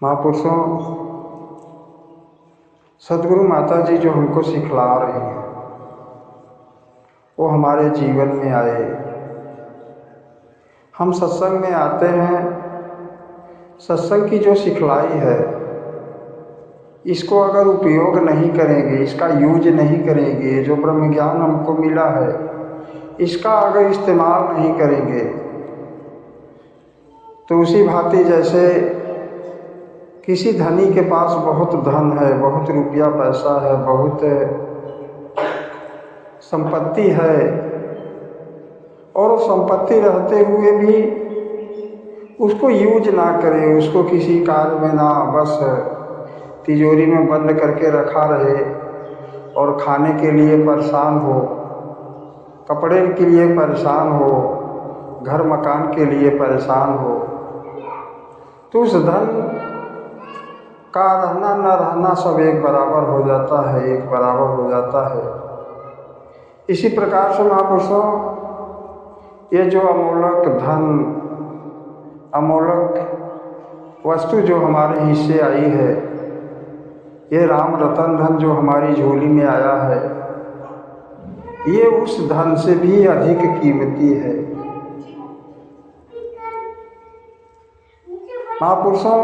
महापुरुषों, सदगुरु माता जी जो हमको सिखला रही हैं वो हमारे जीवन में आए। हम सत्संग में आते हैं, सत्संग की जो सिखलाई है इसको अगर उपयोग नहीं करेंगे, इसका यूज नहीं करेंगे, जो ब्रह्म ज्ञान हमको मिला है इसका अगर इस्तेमाल नहीं करेंगे तो उसी भांति जैसे किसी धनी के पास बहुत धन है, बहुत रुपया पैसा है, बहुत संपत्ति है और वो संपत्ति रहते हुए भी उसको यूज ना करे, उसको किसी कार्य में ना, बस तिजोरी में बंद करके रखा रहे और खाने के लिए परेशान हो, कपड़े के लिए परेशान हो, घर मकान के लिए परेशान हो, तो उस धन का रहना न रहना सब एक बराबर हो जाता है, एक बराबर हो जाता है। इसी प्रकार से महापुरुषों, ये जो अमोलक धन, अमोलक वस्तु जो हमारे हिस्से आई है, ये राम रतन धन जो हमारी झोली में आया है, ये उस धन से भी अधिक कीमती है। महापुरुषों,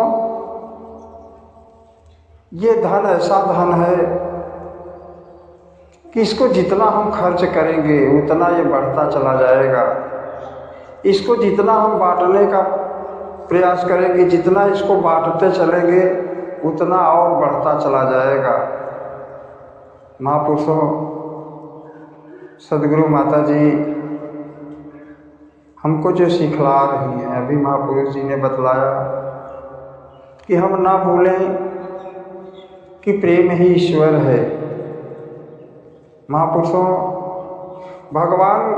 ये धन ऐसा धन है कि इसको जितना हम खर्च करेंगे उतना ये बढ़ता चला जाएगा। इसको जितना हम बांटने का प्रयास करेंगे, जितना इसको बांटते चलेंगे उतना और बढ़ता चला जाएगा। महापुरुषों, सदगुरु माता जी हमको जो सिखला रही हैं, अभी महापुरुष जी ने बतलाया कि हम ना भूलें कि प्रेम ही ईश्वर है। महापुरुषों, भगवान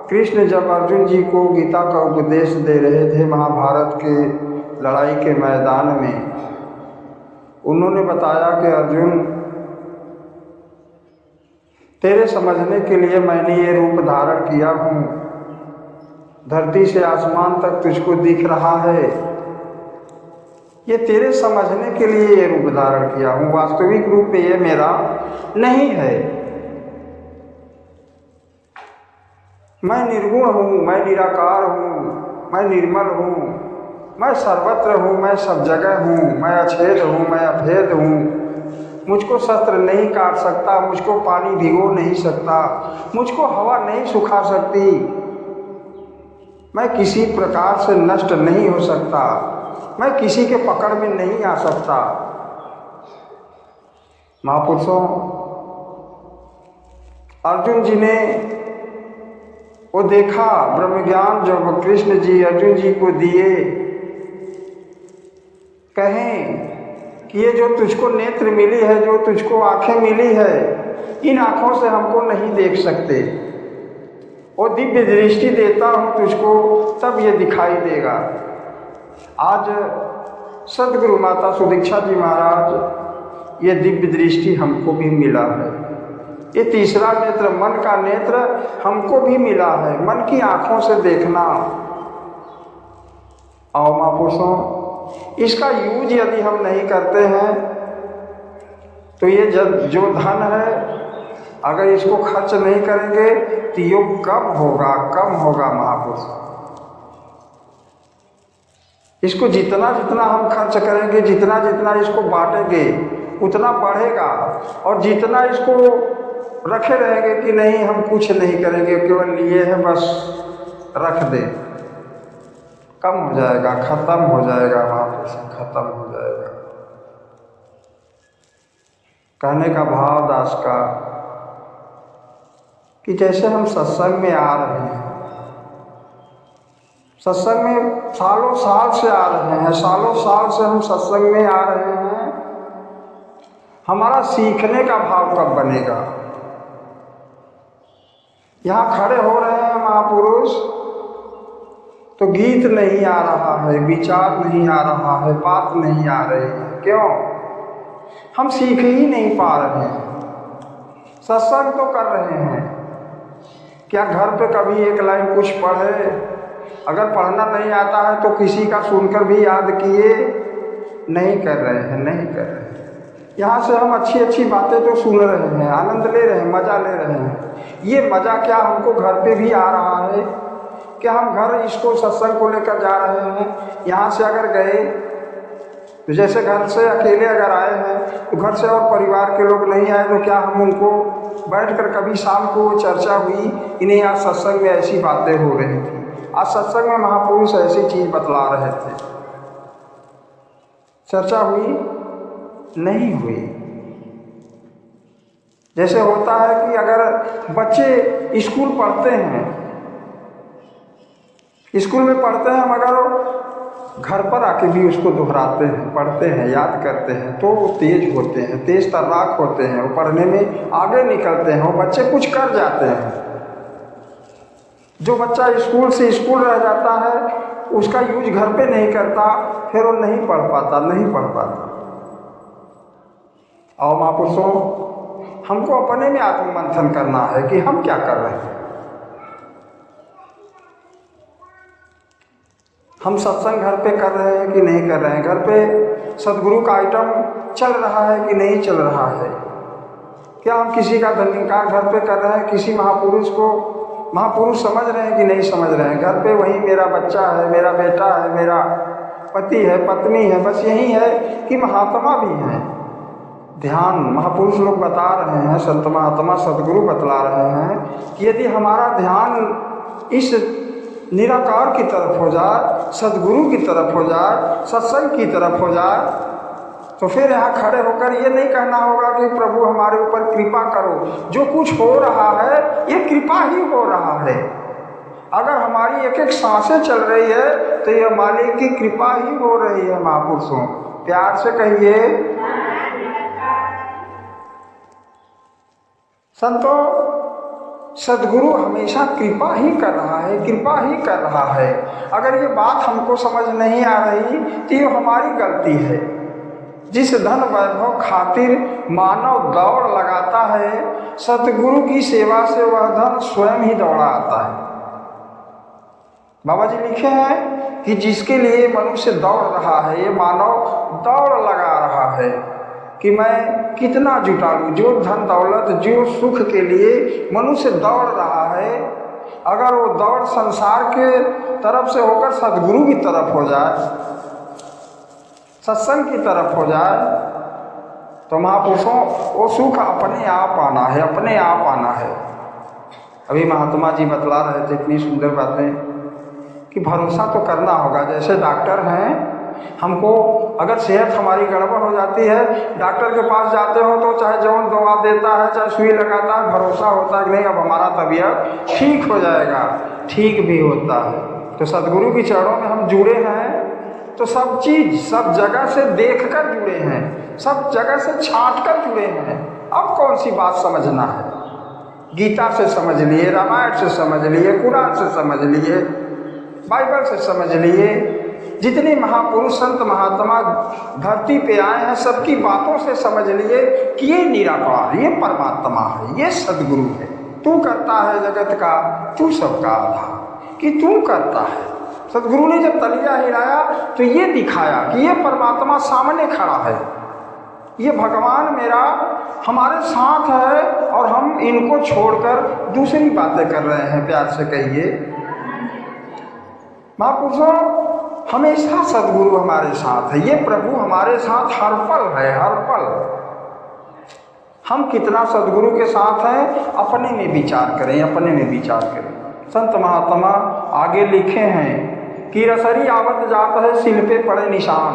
कृष्ण जब अर्जुन जी को गीता का उपदेश दे रहे थे महाभारत के लड़ाई के मैदान में, उन्होंने बताया कि अर्जुन, तेरे समझने के लिए मैंने ये रूप धारण किया हूँ, धरती से आसमान तक तुझको दिख रहा है, ये तेरे समझने के लिए ये रूप धारण किया हूँ, वास्तविक रूप ये मेरा नहीं है। मैं निर्गुण हूँ, मैं निराकार हूँ, मैं निर्मल हूँ, मैं सर्वत्र हूँ, मैं सब जगह हूँ, मैं अछेद हूँ, मैं अभेद हूँ। मुझको शस्त्र नहीं काट सकता, मुझको पानी भिगो नहीं सकता, मुझको हवा नहीं सुखा सकती, मैं किसी प्रकार से नष्ट नहीं हो सकता, मैं किसी के पकड़ में नहीं आ सकता। महापुरुषों, अर्जुन जी ने वो देखा, ब्रह्म ज्ञान जब कृष्ण जी अर्जुन जी को दिए, कहें कि ये जो तुझको नेत्र मिली है, जो तुझको आंखें मिली है, इन आंखों से हमको नहीं देख सकते, और दिव्य दृष्टि देता हूँ तुझको, तब ये दिखाई देगा। आज सदगुरु माता सुदीक्षा जी महाराज, ये दिव्य दृष्टि हमको भी मिला है, ये तीसरा नेत्र, मन का नेत्र हमको भी मिला है, मन की आंखों से देखना। और महापुरुषों, इसका यूज यदि हम नहीं करते हैं तो ये जो धन है, अगर इसको खर्च नहीं करेंगे तो ये कम होगा, कम होगा। महापुरुषों, इसको जितना जितना हम खर्च करेंगे, जितना जितना इसको बांटेंगे उतना बढ़ेगा, और जितना इसको रखे रहेंगे कि नहीं हम कुछ नहीं करेंगे, केवल लिए हैं बस रख दे, कम हो जाएगा, खत्म हो जाएगा। महापुरुष, खत्म हो जाएगा। कहने का भाव दास का कि जैसे हम सत्संग में आ रहे हैं, सत्संग में सालों साल से आ रहे हैं, सालों साल से हम सत्संग में आ रहे हैं, हमारा सीखने का भाव कब बनेगा? यहाँ खड़े हो रहे हैं महापुरुष तो गीत नहीं आ रहा है, विचार नहीं आ रहा है, बात नहीं आ रही है। क्यों? हम सीख ही नहीं पा रहे हैं। सत्संग तो कर रहे हैं, क्या घर पे कभी एक लाइन कुछ पढ़े? अगर पढ़ना नहीं आता है तो किसी का सुनकर भी याद किए, नहीं कर रहे हैं, नहीं कर रहे हैं। यहाँ से हम अच्छी अच्छी बातें तो सुन रहे हैं, आनंद ले रहे हैं, मज़ा ले रहे हैं। ये मज़ा क्या हमको घर पे भी आ रहा है? क्या हम घर इसको सत्संग को लेकर जा रहे हैं? यहाँ से अगर गए तो जैसे घर से अकेले अगर आए हैं तो घर से और परिवार के लोग नहीं आए तो क्या हम उनको बैठकर कभी शाम को चर्चा हुई इन्हें आज सत्संग में ऐसी बातें हो रही थी, आज सत्संग में महापुरुष ऐसी चीज़ बतला रहे थे, चर्चा हुई? नहीं हुई। जैसे होता है कि अगर बच्चे स्कूल पढ़ते हैं, स्कूल में पढ़ते हैं मगर घर पर आके भी उसको दोहराते हैं, पढ़ते हैं, याद करते हैं तो वो तेज होते हैं, तेज तर्राक होते हैं, वो पढ़ने में आगे निकलते हैं, वो बच्चे कुछ कर जाते हैं। जो बच्चा स्कूल से स्कूल रह जाता है उसका यूज घर पे नहीं करता, फिर वो नहीं पढ़ पाता, नहीं पढ़ पाता। और महापुरुषों, हमको अपने में आत्ममंथन करना है कि हम क्या कर रहे हैं। हम सत्संग घर पे कर रहे हैं कि नहीं कर रहे हैं? घर पे सदगुरु का आइटम चल रहा है कि नहीं चल रहा है? क्या हम किसी का धन्यकार घर पे कर रहे हैं? किसी महापुरुष को महापुरुष समझ रहे हैं कि नहीं समझ रहे हैं? घर पे वही मेरा बच्चा है, मेरा बेटा है, मेरा पति है, पत्नी है, बस यही है कि महात्मा भी हैं। ध्यान महापुरुष लोग बता रहे हैं, संत महात्मा सदगुरु बतला रहे हैं कि यदि हमारा ध्यान इस निराकार की तरफ हो जाए, सदगुरु की तरफ हो जाए, सत्संग की तरफ हो जाए, तो फिर यहाँ खड़े होकर ये नहीं कहना होगा कि प्रभु हमारे ऊपर कृपा करो। जो कुछ हो रहा है ये कृपा ही हो रहा है। अगर हमारी एक एक सांसें चल रही है तो ये मालिक की कृपा ही हो रही है। महापुरुषों, प्यार से कहिए संतों, सदगुरु हमेशा कृपा ही कर रहा है, कृपा ही कर रहा है। अगर ये बात हमको समझ नहीं आ रही तो ये हमारी गलती है। जिस धन वैभव खातिर मानव दौड़ लगाता है, सतगुरु की सेवा से वह धन स्वयं ही दौड़ा आता है। बाबा जी लिखे हैं कि जिसके लिए मनुष्य दौड़ रहा है, ये मानव दौड़ लगा रहा है कि मैं कितना जुटा लूँ। जो धन दौलत, जो सुख के लिए मनुष्य दौड़ रहा है, अगर वो दौड़ संसार के तरफ से होकर सदगुरु की तरफ हो जाए, सत्संग की तरफ हो जाए, तो महापुरुषों वो सुख अपने आप आना है, अपने आप आना है। अभी महात्मा जी बतला रहे थे इतनी सुंदर बातें कि भरोसा तो करना होगा। जैसे डॉक्टर हैं, हमको अगर सेहत हमारी गड़बड़ हो जाती है, डॉक्टर के पास जाते हो तो चाहे जौन दवा देता है, चाहे सुई लगाता है, भरोसा होता है कि नहीं अब हमारा तबीयत ठीक हो जाएगा, ठीक भी होता है। तो सदगुरु के चरणों में हम जुड़े हैं तो सब चीज़ सब जगह से देख कर जुड़े हैं, सब जगह से छांट कर जुड़े हैं। अब कौन सी बात समझना है? गीता से समझ लिए, रामायण से समझ लिए, कुरान से समझ लिए, बाइबल से समझ लिए, जितने महापुरुष संत महात्मा धरती पे आए हैं सबकी बातों से समझ लिए कि ये निराकार, ये परमात्मा है, ये सदगुरु है। तू करता है जगत का, तू सबका आधार, कि तू करता है। सदगुरु ने जब तलिया हिलाया तो ये दिखाया कि ये परमात्मा सामने खड़ा है, ये भगवान मेरा हमारे साथ है और हम इनको छोड़कर दूसरी बातें कर रहे हैं। प्यार से कहिए महापुरुषों, हमेशा सदगुरु हमारे साथ है, ये प्रभु हमारे साथ हर पल है, हर पल। हम कितना सदगुरु के साथ हैं अपने में विचार करें, अपने में विचार करें। संत महात्मा आगे लिखे हैं कि रसरी आवत जात है, सिल पे पड़े निशान।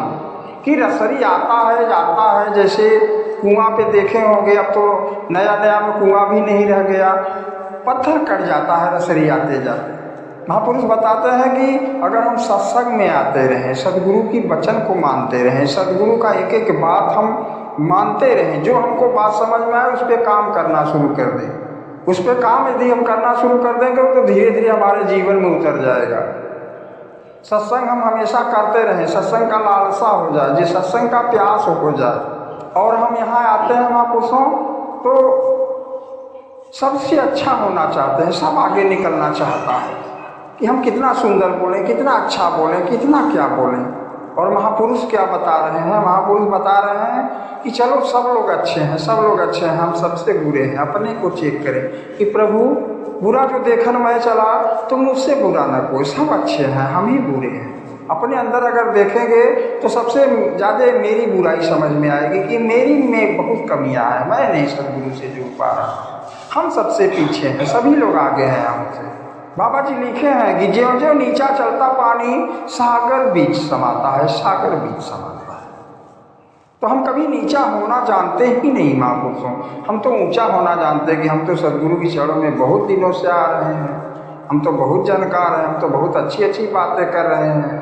कि रसरी आता है जाता है, जैसे कुआं पे देखे होंगे, अब तो नया नया में कुआं भी नहीं रह गया, पत्थर कट जाता है रसरी आते जाते। महापुरुष बताते हैं कि अगर हम सत्संग में आते रहें, सदगुरु की वचन को मानते रहें, सदगुरु का एक एक बात हम मानते रहें, जो हमको बात समझ में आए उस पर काम करना शुरू कर दें। उस पर काम यदि हम करना शुरू कर देंगे तो धीरे धीरे हमारे जीवन में उतर जाएगा। सत्संग हम हमेशा करते रहें, सत्संग का लालसा हो जाए, जिस सत्संग का प्यास हो जाए, और हम यहाँ आते हैं महापुरुषों तो सबसे अच्छा होना चाहते हैं, सब आगे निकलना चाहता है कि हम कितना सुंदर बोलें, कितना अच्छा बोलें, कितना क्या बोलें। और महापुरुष क्या बता रहे हैं? महापुरुष बता रहे हैं कि चलो सब लोग अच्छे हैं, सब लोग अच्छे हैं, हम सबसे बुरे हैं। अपने को चेक करें कि प्रभु बुरा जो देखन मैं चला तो मुझसे बुरा ना कोई, सब अच्छे हैं, हम ही बुरे हैं। अपने अंदर अगर देखेंगे तो सबसे ज़्यादा मेरी बुराई समझ में आएगी कि मेरी में बहुत कमियां हैं, मैं नहीं सदगुरु से जुड़ पा रहा। हम सबसे पीछे हैं, सभी लोग आगे हैं हमसे। बाबा जी लिखे हैं कि ज्यों ज्यों नीचा चलता पानी सागर बीच समाता है, सागर बीच समाता है। तो हम कभी नीचा होना जानते ही नहीं महापुरुषों, हम तो ऊंचा होना जानते हैं कि हम तो सदगुरु की चरणों में बहुत दिनों से आ रहे हैं, हम तो बहुत जानकार हैं, हम तो बहुत अच्छी अच्छी बातें कर रहे हैं,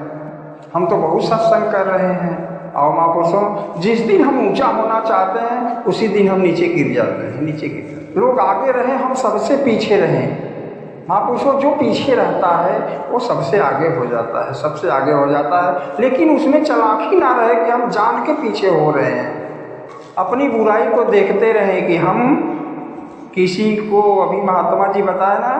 हम तो बहुत सत्संग कर रहे हैं। और महापुरुषों जिस दिन हम ऊंचा होना चाहते हैं उसी दिन हम नीचे गिर जाते हैं, नीचे गिर जाते हैं। लोग आगे रहें, हम सबसे पीछे रहें। महापुरुषों जो पीछे रहता है वो सबसे आगे हो जाता है, सबसे आगे हो जाता है। लेकिन उसमें चालाकी ना रहे कि हम जान के पीछे हो रहे हैं, अपनी बुराई को देखते रहें कि हम किसी को, अभी महात्मा जी बताए ना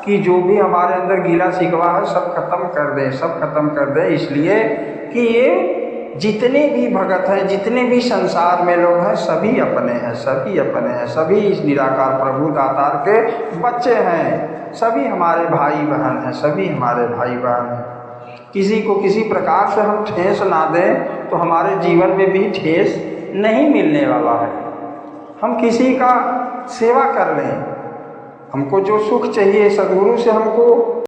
कि जो भी हमारे अंदर गीला शिकवा है सब खत्म कर दें, सब खत्म कर दें। इसलिए कि ये जितने भी भगत हैं, जितने भी संसार में लोग हैं, सभी अपने हैं, सभी अपने हैं, सभी इस निराकार प्रभु दातार के बच्चे हैं, सभी हमारे भाई बहन हैं, सभी हमारे भाई बहन हैं। किसी को किसी प्रकार से हम ठेस ना दें तो हमारे जीवन में भी ठेस नहीं मिलने वाला है। हम किसी का सेवा कर लें, हमको जो सुख चाहिए सदगुरु से हमको